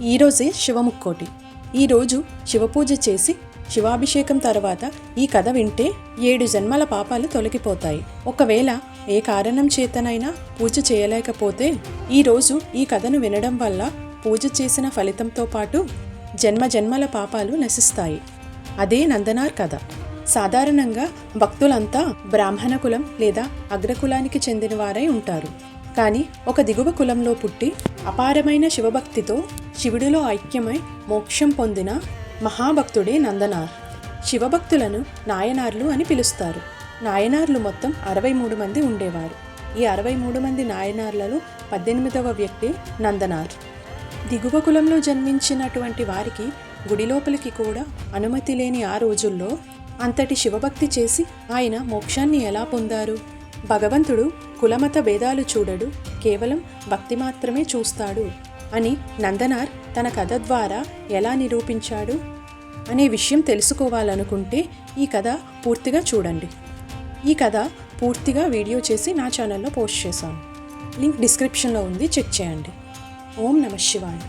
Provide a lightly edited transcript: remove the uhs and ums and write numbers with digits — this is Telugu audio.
ఈరోజే శివముక్కోటి. ఈరోజు శివపూజ చేసి శివాభిషేకం తర్వాత ఈ కథ వింటే 7 జన్మల పాపాలు తొలగిపోతాయి. ఒకవేళ ఏ కారణం చేతనైనా పూజ చేయలేకపోతే ఈరోజు ఈ కథను వినడం వల్ల పూజ చేసిన ఫలితంతో పాటు జన్మజన్మల పాపాలు నశిస్తాయి. అదే నందనార్ కథ. సాధారణంగా భక్తులంతా బ్రాహ్మణ కులం లేదా అగ్రకులానికి చెందిన వారై ఉంటారు. కానీ ఒక దిగువ కులంలో పుట్టి అపారమైన శివభక్తితో శివుడిలో ఐక్యమై మోక్షం పొందిన మహాభక్తుడే నందనార్. శివభక్తులను నాయనార్లు అని పిలుస్తారు. నాయనార్లు మొత్తం 63 మంది ఉండేవారు. ఈ 63 మంది నాయనార్లలో 18వ వ్యక్తి నందనార్. దిగువ కులంలో జన్మించినటువంటి వారికి గుడి లోపలికి కూడా అనుమతి లేని ఆ రోజుల్లో అంతటి శివభక్తి చేసి ఆయన మోక్షాన్ని ఎలా పొందారు? భగవంతుడు కులమత భేదాలు చూడడు, కేవలం భక్తి మాత్రమే చూస్తాడు అని నందనార్ తన కథ ద్వారా ఎలా నిరూపించాడు అనే విషయం తెలుసుకోవాలనుకుంటే ఈ కథ పూర్తిగా చూడండి. ఈ కథ పూర్తిగా వీడియో చేసి నా ఛానల్లో పోస్ట్ చేశాను. లింక్ డిస్క్రిప్షన్లో ఉంది, చెక్ చేయండి. ఓం నమః శివాయ.